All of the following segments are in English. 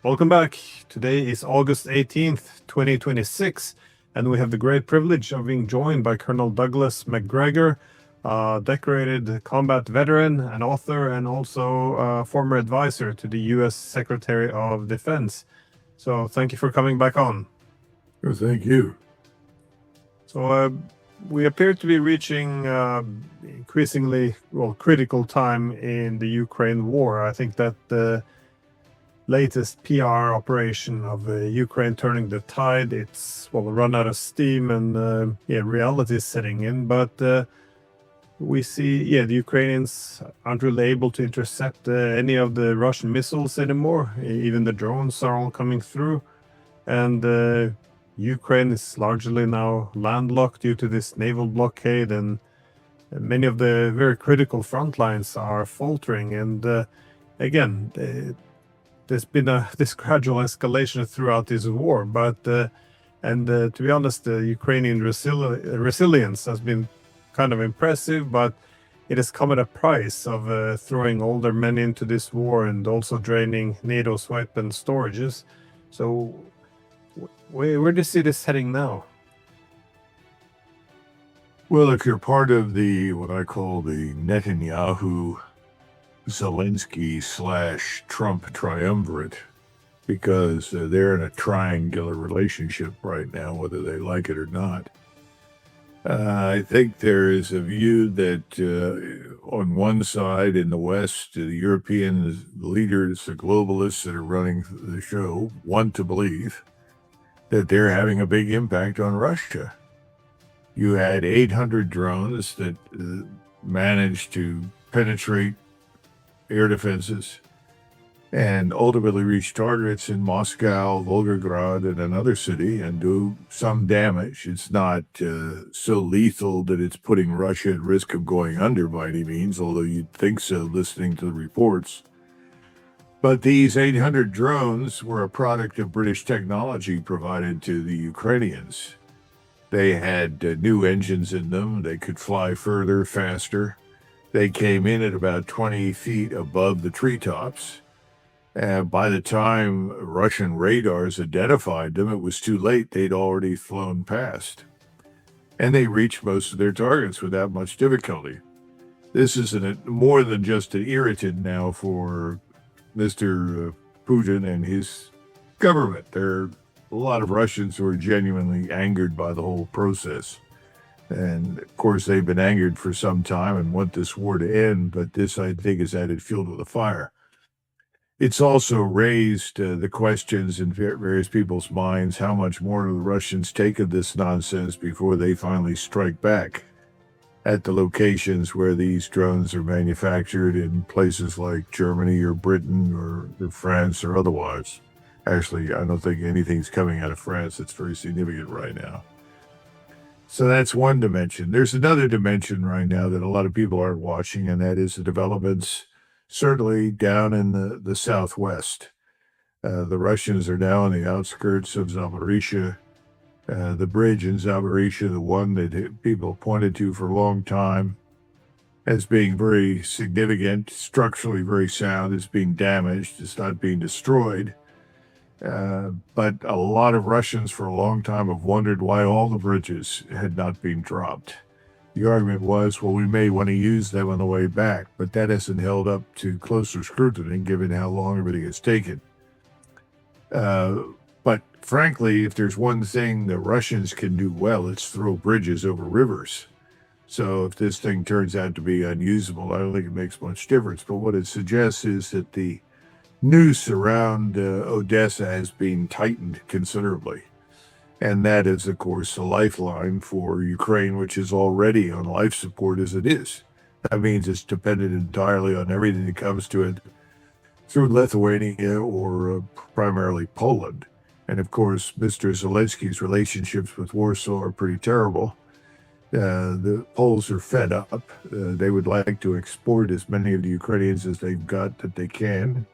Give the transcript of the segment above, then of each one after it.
Welcome back. Today is August 18th, 2026, and we have the great privilege of being joined by Colonel Douglas Macgregor, a decorated combat veteran, an author, and also a former advisor to the U.S. Secretary of Defense. So thank you for coming back on. Oh, thank you. So we appear to be reaching increasingly critical time in the Ukraine war. I think that the latest PR operation of Ukraine turning the tide, it's run out of steam, and reality is setting in. But we see, the Ukrainians aren't really able to intercept any of the Russian missiles anymore. Even the drones are all coming through, and Ukraine is largely now landlocked due to this naval blockade, and many of the very critical front lines are faltering. And again, there's been this gradual escalation throughout this war, but to be honest, the Ukrainian resilience has been kind of impressive, but it has come at a price of throwing all their men into this war and also draining NATO's weapon storages. So where do you see this heading now? Well, if you're part of what I call the Netanyahu Zelensky / Trump triumvirate, because they're in a triangular relationship right now, whether they like it or not. I think there is a view that on one side in the West, the European leaders, the globalists that are running the show, want to believe that they're having a big impact on Russia. You had 800 drones that managed to penetrate air defenses and ultimately reach targets in Moscow, Volgograd, and another city and do some damage. It's not so lethal that it's putting Russia at risk of going under by any means, although you'd think so listening to the reports. But these 800 drones were a product of British technology provided to the Ukrainians. They had new engines in them. They could fly further, faster. They came in at about 20 feet above the treetops. And by the time Russian radars identified them, it was too late. They'd already flown past. And they reached most of their targets without much difficulty. This is more than just an irritant now for Mr. Putin and his government. There are a lot of Russians who are genuinely angered by the whole process. And of course, they've been angered for some time and want this war to end, but this, I think, has added fuel to the fire. It's also raised the questions in various people's minds, how much more do the Russians take of this nonsense before they finally strike back at the locations where these drones are manufactured in places like Germany or Britain or France or otherwise. Actually, I don't think anything's coming out of France that's very significant right now. So that's one dimension. There's another dimension right now that a lot of people aren't watching, and that is the developments certainly down in the southwest. The Russians are now on the outskirts of Zaporizhia. The bridge in Zaporizhia, the one that people pointed to for a long time as being very significant, structurally very sound, is being damaged. It's not being destroyed. But a lot of Russians for a long time have wondered why all the bridges had not been dropped. The argument was, well, we may want to use them on the way back, but that hasn't held up to closer scrutiny given how long everything has taken. But frankly, if there's one thing the Russians can do well, it's throw bridges over rivers. So if this thing turns out to be unusable, I don't think it makes much difference. But what it suggests is that the noose around Odessa has been tightened considerably. And that is, of course, a lifeline for Ukraine, which is already on life support as it is. That means it's dependent entirely on everything that comes to it through Lithuania or primarily Poland. And of course, Mr. Zelensky's relationships with Warsaw are pretty terrible. The Poles are fed up. They would like to export as many of the Ukrainians as they've got that they can.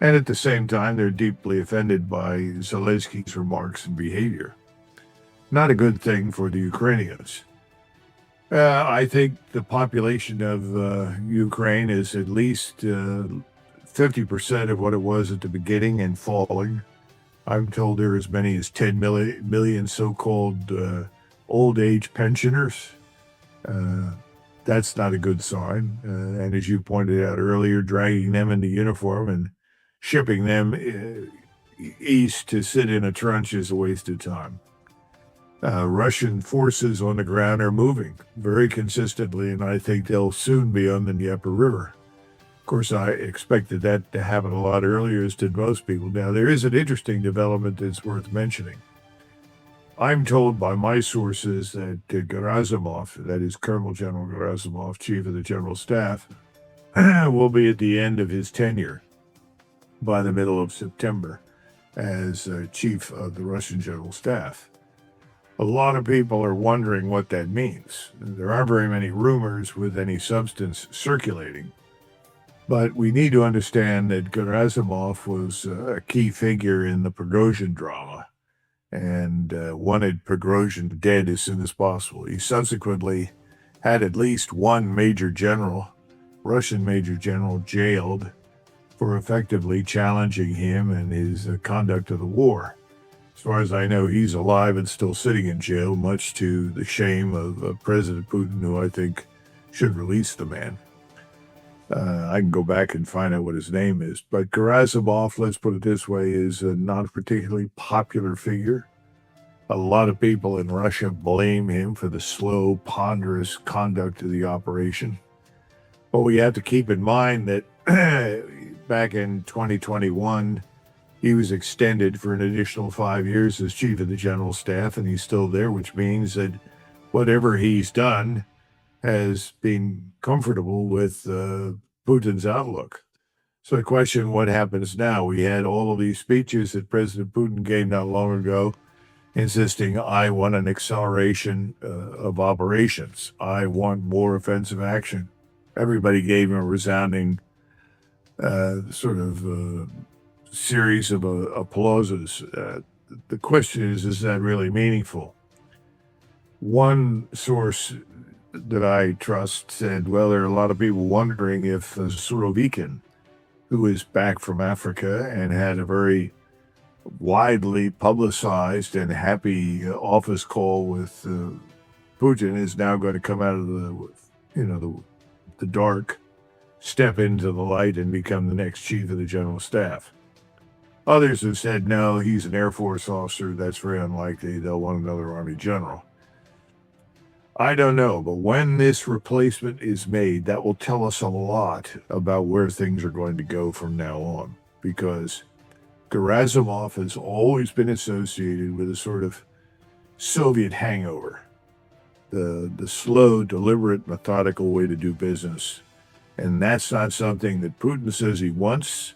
And at the same time, they're deeply offended by Zelensky's remarks and behavior. Not a good thing for the Ukrainians. I think the population of Ukraine is at least 50% of what it was at the beginning and falling. I'm told there are as many as 10 million so-called old age pensioners. That's not a good sign. And as you pointed out earlier, dragging them into uniform and shipping them east to sit in a trench is a waste of time. Russian forces on the ground are moving very consistently, and I think they'll soon be on the Dnieper River. Of course, I expected that to happen a lot earlier, as did most people. Now, there is an interesting development that's worth mentioning. I'm told by my sources that Gerasimov, that is Colonel General Gerasimov, Chief of the General Staff, will be at the end of his tenure by the middle of September as Chief of the Russian General Staff. A lot of people are wondering what that means. There aren't very many rumors with any substance circulating. But we need to understand that Gerasimov was a key figure in the Prigozhin drama and wanted Prigozhin dead as soon as possible. He subsequently had at least one major general, Russian major general, jailed for effectively challenging him and his conduct of the war. As far as I know, he's alive and still sitting in jail, much to the shame of President Putin, who I think should release the man. I can go back and find out what his name is. But Gerasimov, let's put it this way, is not a particularly popular figure. A lot of people in Russia blame him for the slow, ponderous conduct of the operation. But we have to keep in mind that back in 2021, he was extended for an additional 5 years as Chief of the General Staff, and he's still there, which means that whatever he's done has been comfortable with Putin's outlook. So the question, what happens now? We had all of these speeches that President Putin gave not long ago, insisting, I want an acceleration of operations. I want more offensive action. Everybody gave him a resounding series of applauses. The question is that really meaningful? One source that I trust said, well, there are a lot of people wondering if Surovikin, who is back from Africa and had a very widely publicized and happy office call with Putin, is now going to come out of the dark, step into the light, and become the next Chief of the General Staff. Others have said, no, he's an Air Force officer. That's very unlikely. They'll want another Army general. I don't know, but when this replacement is made, that will tell us a lot about where things are going to go from now on, because Gerasimov has always been associated with a sort of Soviet hangover, the slow, deliberate, methodical way to do business. And that's not something that Putin says he wants.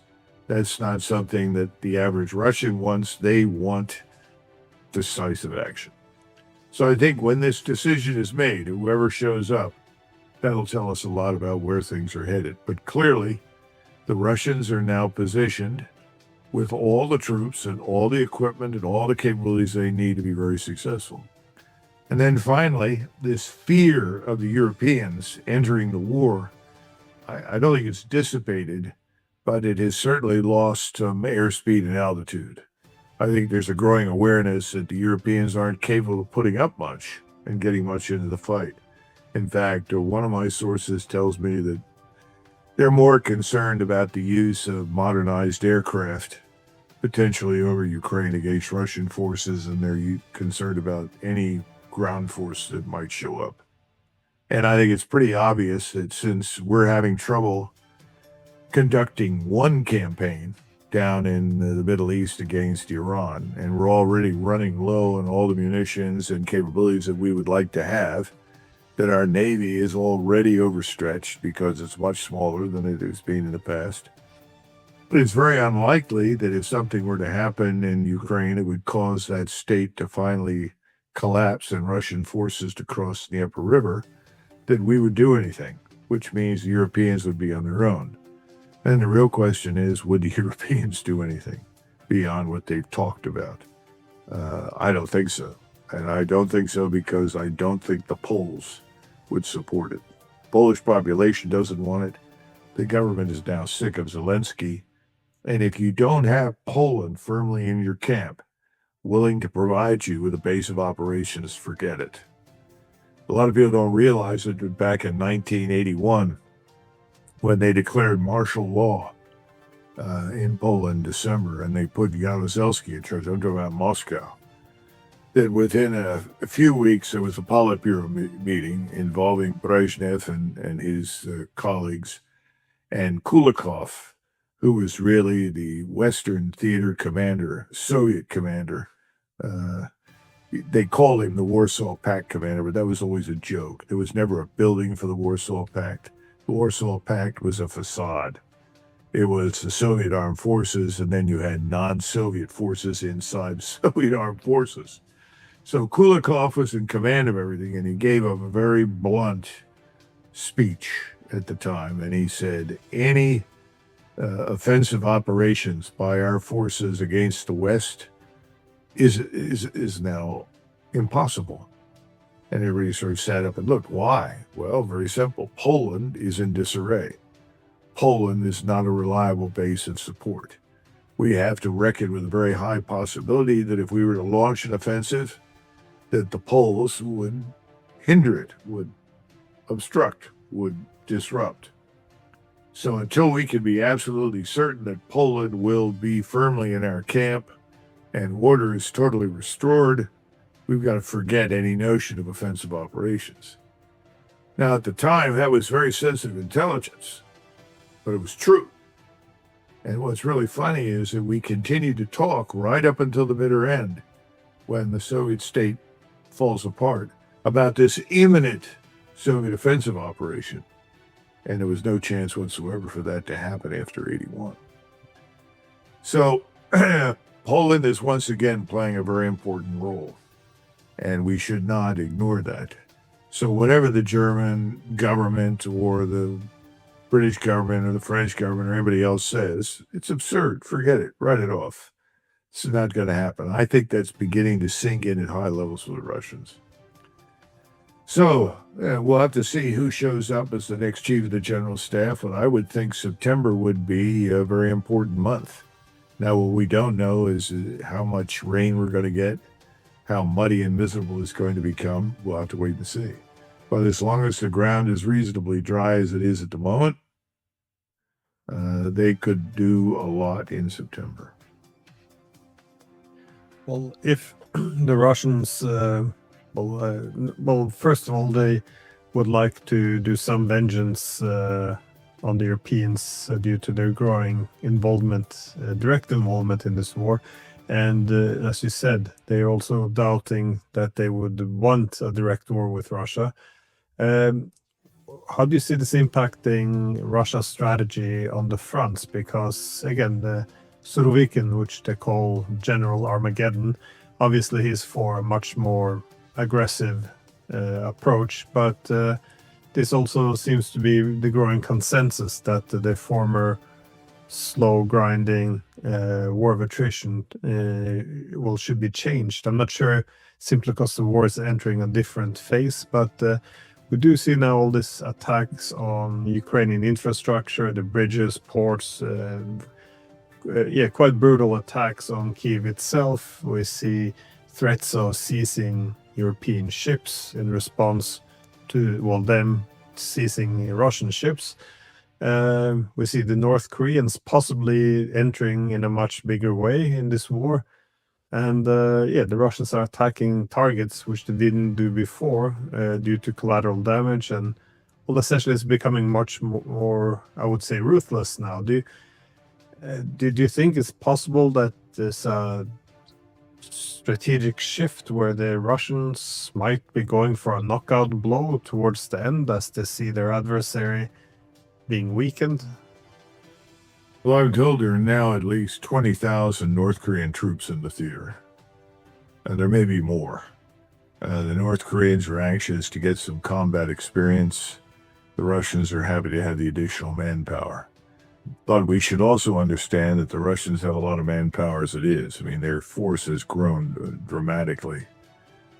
That's not something that the average Russian wants. They want decisive action. So I think when this decision is made, whoever shows up, that'll tell us a lot about where things are headed. But clearly, the Russians are now positioned with all the troops and all the equipment and all the capabilities they need to be very successful. And then finally, this fear of the Europeans entering the war, I don't think it's dissipated, but it has certainly lost some airspeed and altitude. I think there's a growing awareness that the Europeans aren't capable of putting up much and getting much into the fight. In fact, one of my sources tells me that they're more concerned about the use of modernized aircraft, potentially over Ukraine against Russian forces, and they're concerned about any ground force that might show up. And I think it's pretty obvious that since we're having trouble conducting one campaign down in the Middle East against Iran, and we're already running low on all the munitions and capabilities that we would like to have, that our Navy is already overstretched because it's much smaller than it has been in the past. But it's very unlikely that if something were to happen in Ukraine, it would cause that state to finally collapse and Russian forces to cross the Dnieper River, that we would do anything, which means the Europeans would be on their own. And the real question is, would the Europeans do anything beyond what they've talked about? I don't think so. And I don't think so because I don't think the Poles would support it. The Polish population doesn't want it. the government is now sick of Zelensky. And if you don't have Poland firmly in your camp, willing to provide you with a base of operations, forget it. A lot of people don't realize that back in 1981, when they declared martial law in Poland in December, and they put Jaruzelski in charge, I'm talking about Moscow, that within a few weeks there was a Politburo meeting involving Brezhnev and his colleagues, and Kulikov, who was really the Western Theater commander, Soviet commander. They called him the Warsaw Pact commander, but that was always a joke. There was never a building for the Warsaw Pact. The Warsaw Pact was a facade. It was the Soviet armed forces, and then you had non-Soviet forces inside Soviet armed forces. So Kulikov was in command of everything, and he gave a very blunt speech at the time, and he said, any offensive operations by our forces against the West is now impossible. And everybody sort of sat up and looked. Why? Well, very simple. Poland is in disarray. Poland is not a reliable base of support. We have to reckon with a very high possibility that if we were to launch an offensive, that the Poles would hinder it, would obstruct, would disrupt. So until we can be absolutely certain that Poland will be firmly in our camp and order is totally restored, we've got to forget any notion of offensive operations. Now, at the time, that was very sensitive intelligence, but it was true. And what's really funny is that we continued to talk right up until the bitter end, when the Soviet state falls apart, about this imminent Soviet offensive operation. And there was no chance whatsoever for that to happen after 81. So Poland is once again playing a very important role, and we should not ignore that. So whatever the German government or the British government or the French government or anybody else says, it's absurd. Forget it. Write it off. It's not going to happen. I think that's beginning to sink in at high levels for the Russians. So we'll have to see who shows up as the next chief of the general staff. And I would think September would be a very important month. Now, what we don't know is how much rain we're going to get, how muddy and miserable it's going to become. We'll have to wait and see. But as long as the ground is reasonably dry as it is at the moment, they could do a lot in September. Well, if the Russians, well, first of all, they would like to do some vengeance on the Europeans due to their growing involvement, direct involvement in this war. And as you said, they're also doubting that they would want a direct war with Russia. How do you see this impacting Russia's strategy on the fronts? Because, again, the Surovikin, which they call General Armageddon, obviously he's for a much more aggressive approach, but this also seems to be the growing consensus that the former slow grinding war of attrition should be changed. I'm not sure simply because the war is entering a different phase, but we do see now all these attacks on Ukrainian infrastructure, the bridges, ports, quite brutal attacks on Kyiv itself. We see threats of seizing European ships in response to, well, them seizing Russian ships. We see the North Koreans possibly entering in a much bigger way in this war. And the Russians are attacking targets which they didn't do before due to collateral damage. And, well, essentially it's becoming much more, I would say, ruthless now. Do you think it's possible that there's a strategic shift where the Russians might be going for a knockout blow towards the end as they see their adversary being weakened? Well, I'm told there are now at least 20,000 North Korean troops in the theater, and there may be more. The North Koreans are anxious to get some combat experience. The Russians are happy to have the additional manpower. But we should also understand that the Russians have a lot of manpower as it is. I mean, their force has grown dramatically,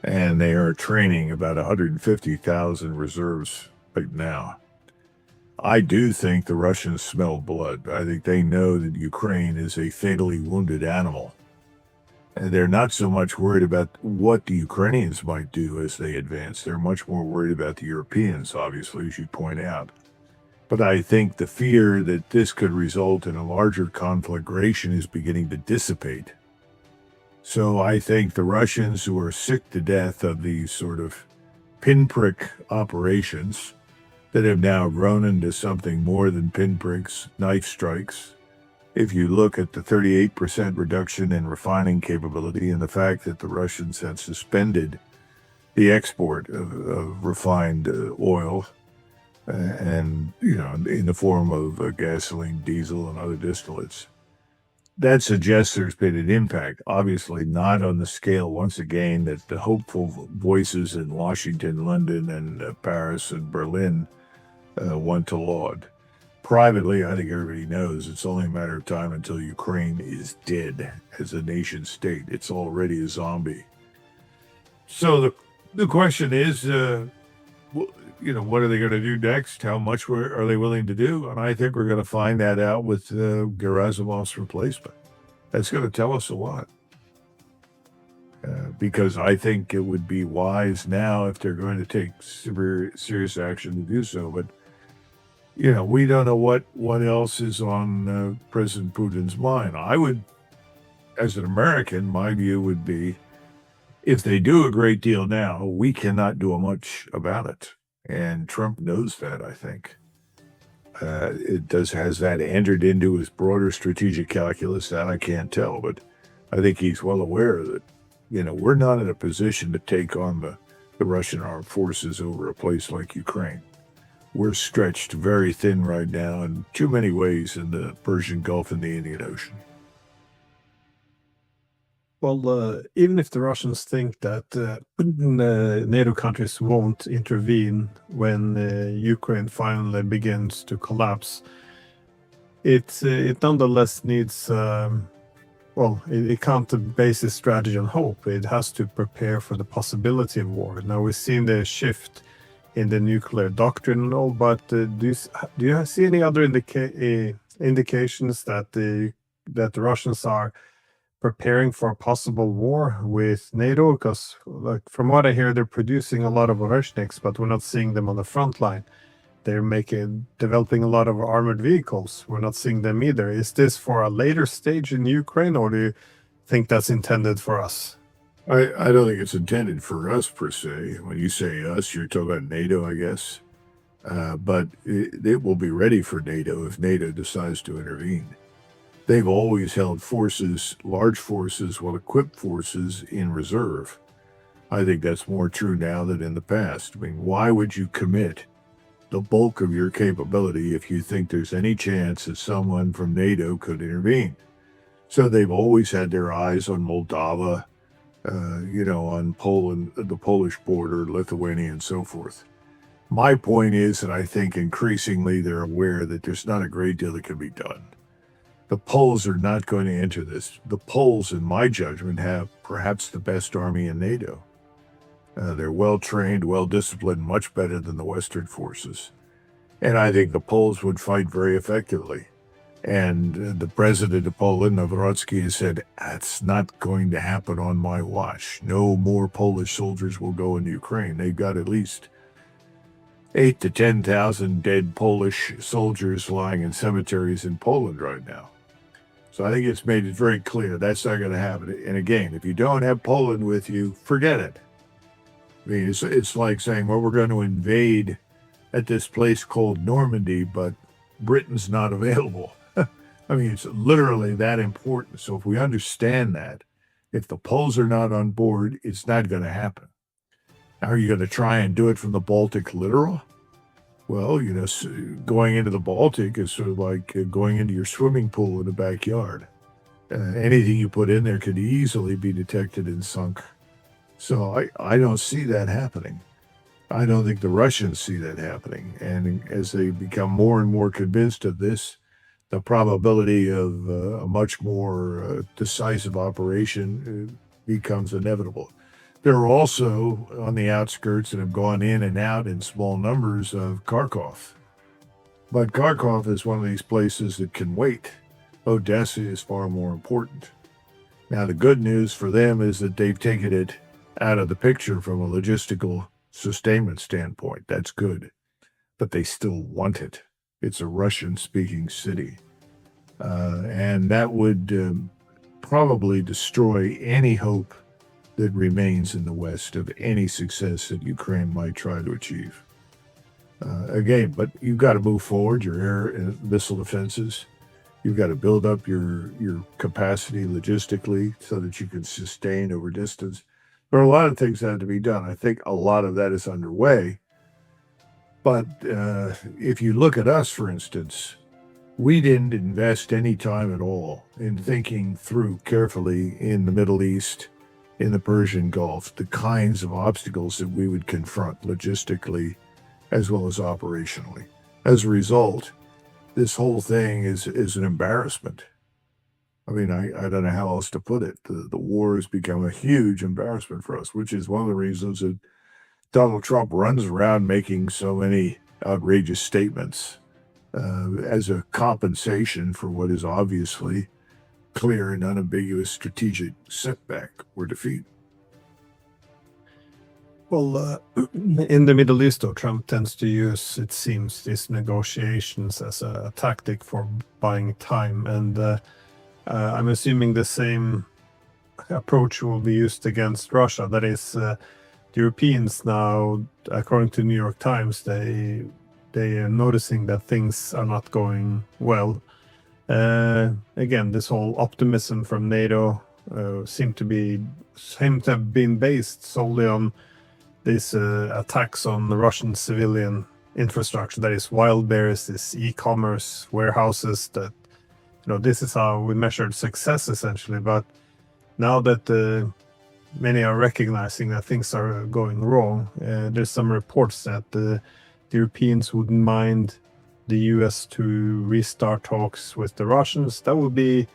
and they are training about 150,000 reserves right now. I do think the Russians smell blood. I think they know that Ukraine is a fatally wounded animal. And they're not so much worried about what the Ukrainians might do as they advance. They're much more worried about the Europeans, obviously, as you point out. But I think the fear that this could result in a larger conflagration is beginning to dissipate. So I think the Russians, who are sick to death of these sort of pinprick operations that have now grown into something more than pinpricks, knife strikes. If you look at the 38% reduction in refining capability and the fact that the Russians have suspended the export of refined oil and, in the form of gasoline, diesel, and other distillates, that suggests there's been an impact. Obviously not on the scale, once again, that the hopeful voices in Washington, London, and Paris and Berlin want to laud. Privately, I think everybody knows it's only a matter of time until Ukraine is dead as a nation state. It's already a zombie. So the question is, what are they going to do next? How much are they willing to do? And I think we're going to find that out with Gerasimov's replacement. That's going to tell us a lot. Because I think it would be wise now, if they're going to take serious action, to do so. But we don't know what else is on President Putin's mind. I would, as an American, my view would be, if they do a great deal now, we cannot do much about it. And Trump knows that, I think. Has that entered into his broader strategic calculus? That I can't tell, but I think he's well aware that, we're not in a position to take on the Russian armed forces over a place like Ukraine. We're stretched very thin right now in too many ways in the Persian Gulf and the Indian Ocean. Well, even if the Russians think that NATO countries won't intervene when Ukraine finally begins to collapse, it nonetheless needs, it can't base its strategy on hope. It has to prepare for the possibility of war. Now, we've seen the shift in the nuclear doctrine and all, but do you see any other indications that the Russians are preparing for a possible war with NATO? Because, from what I hear, they're producing a lot of Oreshniks, but we're not seeing them on the front line. They're developing a lot of armored vehicles. We're not seeing them either. Is this for a later stage in Ukraine, or do you think that's intended for us? I don't think it's intended for us, per se. When you say us, you're talking about NATO, I guess. But it will be ready for NATO if NATO decides to intervene. They've always held forces, large forces, well-equipped forces, in reserve. I think that's more true now than in the past. I mean, why would you commit the bulk of your capability if you think there's any chance that someone from NATO could intervene? So they've always had their eyes on Moldova, on Poland, the Polish border, Lithuania, and so forth. My point is that I think increasingly they're aware that there's not a great deal that can be done. The Poles are not going to enter this. The Poles, in my judgment, have perhaps the best army in NATO. They're well-trained, well-disciplined, much better than the Western forces. And I think the Poles would fight very effectively. And the president of Poland, Nawrocki, has said, that's not going to happen on my watch. No more Polish soldiers will go into Ukraine. They've got at least 8,000 to 10,000 dead Polish soldiers lying in cemeteries in Poland right now. So I think it's made it very clear that's not going to happen. And again, if you don't have Poland with you, forget it. I mean, it's like saying, well, we're going to invade at this place called Normandy, but Britain's not available. I mean, it's literally that important. So if we understand that, if the Poles are not on board, it's not going to happen. Now, are you going to try and do it from the Baltic littoral? Well, going into the Baltic is sort of like going into your swimming pool in the backyard. Anything you put in there could easily be detected and sunk. So I don't see that happening. I don't think the Russians see that happening. And as they become more and more convinced of this, the probability of a much more decisive operation becomes inevitable. There are also on the outskirts that have gone in and out in small numbers of Kharkov. But Kharkov is one of these places that can wait. Odessa is far more important. Now, the good news for them is that they've taken it out of the picture from a logistical sustainment standpoint. That's good. But they still want it. It's a Russian-speaking city. And that would probably destroy any hope that remains in the West of any success that Ukraine might try to achieve. Again, but you've got to move forward, your air and missile defenses. You've got to build up your capacity logistically so that you can sustain over distance. There are a lot of things that have to be done. I think a lot of that is underway. But if you look at us, for instance, we didn't invest any time at all in thinking through carefully in the Middle East, in the Persian Gulf, the kinds of obstacles that we would confront logistically as well as operationally. As a result, this whole thing is an embarrassment. I mean, I don't know how else to put it. The war has become a huge embarrassment for us, which is one of the reasons that Donald Trump runs around making so many outrageous statements as a compensation for what is obviously clear and unambiguous strategic setback or defeat. Well, in the Middle East, though, Trump tends to use, it seems, these negotiations as a tactic for buying time. And I'm assuming the same approach will be used against Russia. That is, the Europeans now, according to New York Times, they are noticing that things are not going well. Again, this whole optimism from NATO seem to have been based solely on these attacks on the Russian civilian infrastructure. That is wild bears, this e-commerce warehouses. That this is how we measured success essentially. But now that many are recognizing that things are going wrong, there's some reports that the Europeans wouldn't mind the US to restart talks with the Russians. That would be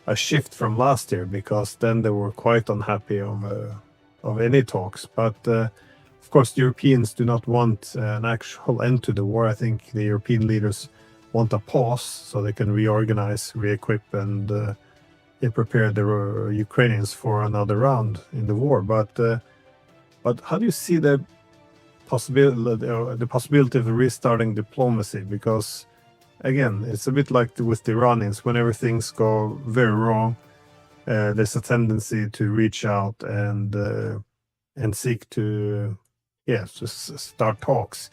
a shift from last year, because then they were quite unhappy of any talks. But of course, the Europeans do not want an actual end to the war. I think the European leaders want a pause so they can reorganize, re-equip, and prepare the Ukrainians for another round in the war. But how do you see the possibility of restarting diplomacy? Because again, it's a bit like with the Iranians. Whenever things go very wrong, there's a tendency to reach out and seek to just start talks,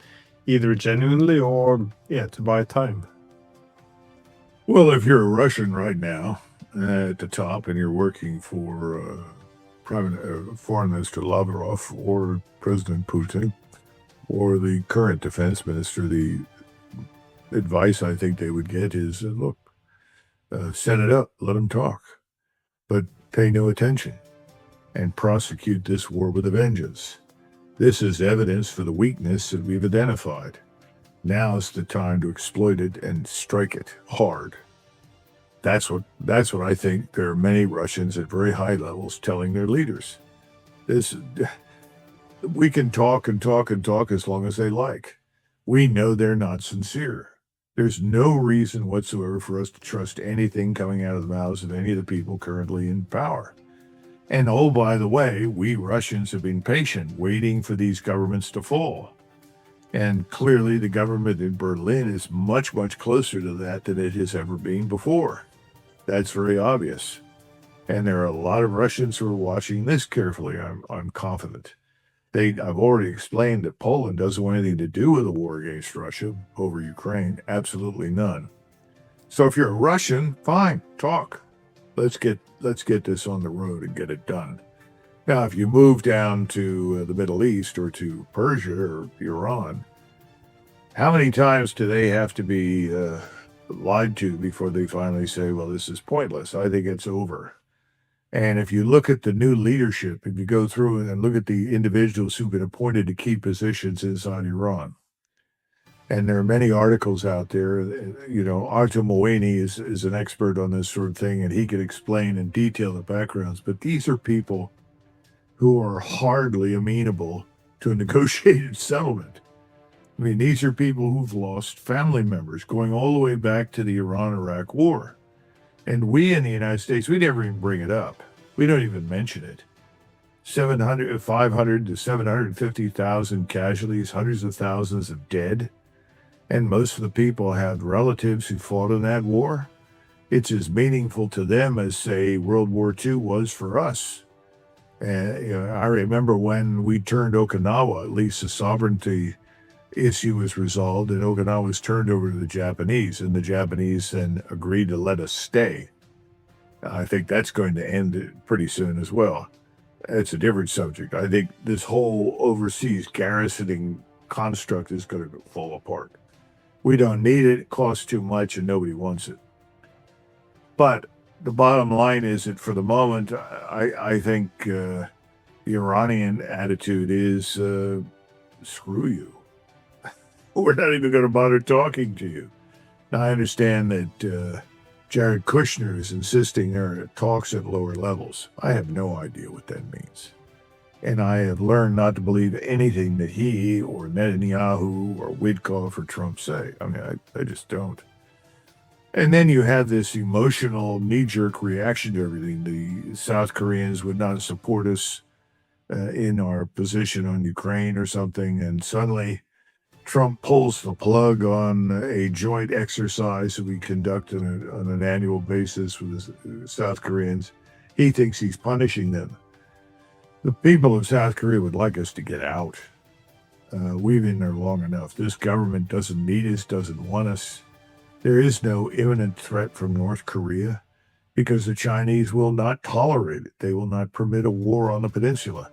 either genuinely or to buy time. Well, if you're a Russian right now at the top and you're working for Foreign Minister Lavrov or President Putin or the current defense minister, the advice I think they would get is, look, set it up, let them talk, but pay no attention and prosecute this war with a vengeance. This is evidence for the weakness that we've identified. Now is the time to exploit it and strike it hard. That's what I think there are many Russians at very high levels telling their leaders. We can talk and talk and talk as long as they like. We know they're not sincere. There's no reason whatsoever for us to trust anything coming out of the mouths of any of the people currently in power. And oh, by the way, we Russians have been patient, waiting for these governments to fall. And clearly the government in Berlin is much, much closer to that than it has ever been before. That's very obvious. And there are a lot of Russians who are watching this carefully, I'm confident. I've already explained that Poland doesn't want anything to do with the war against Russia over Ukraine. Absolutely none. So if you're a Russian, fine, talk. Let's get this on the road and get it done. Now, if you move down to the Middle East or to Persia or Iran, how many times do they have to be lied to before they finally say, well, this is pointless? I think it's over. And if you look at the new leadership, if you go through and look at the individuals who've been appointed to key positions inside Iran, and there are many articles out there, Artem Moini is an expert on this sort of thing, and he could explain in detail the backgrounds. But these are people who are hardly amenable to a negotiated settlement. I mean, these are people who've lost family members going all the way back to the Iran-Iraq War. And we in the United States, we never even bring it up. We don't even mention it. 500 to 750,000 casualties, hundreds of thousands of dead. And most of the people have relatives who fought in that war. It's as meaningful to them as, say, World War II was for us. And I remember when we turned Okinawa, at least the sovereignty issue was resolved, and Okinawa was turned over to the Japanese, and the Japanese then agreed to let us stay. I think that's going to end pretty soon as well. It's a different subject. I think this whole overseas garrisoning construct is going to fall apart. We don't need it. It costs too much, and nobody wants it. But the bottom line is that for the moment, I think the Iranian attitude is screw you. We're not even going to bother talking to you. Now, I understand that Jared Kushner is insisting there are talks at lower levels. I have no idea what that means. And I have learned not to believe anything that he or Netanyahu or Witkoff or Trump say. I mean, I just don't. And then you have this emotional knee-jerk reaction to everything. The South Koreans would not support us in our position on Ukraine or something, and suddenly Trump pulls the plug on a joint exercise that we conduct on an annual basis with the South Koreans. He thinks he's punishing them. The people of South Korea would like us to get out. We've been there long enough. This government doesn't need us, doesn't want us. There is no imminent threat from North Korea because the Chinese will not tolerate it. They will not permit a war on the peninsula.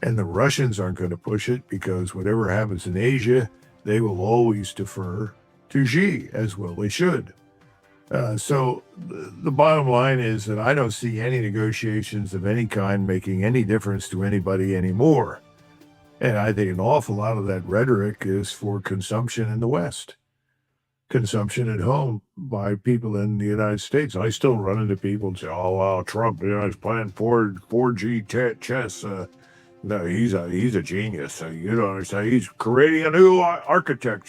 And the Russians aren't going to push it because whatever happens in Asia, they will always defer to Xi, as well they should. So the bottom line is that I don't see any negotiations of any kind making any difference to anybody anymore. And I think an awful lot of that rhetoric is for consumption in the West, consumption at home by people in the United States. I still run into people and say, oh, wow, Trump, he's playing 4G chess. No, he's a genius. You don't understand. He's creating a new architecture.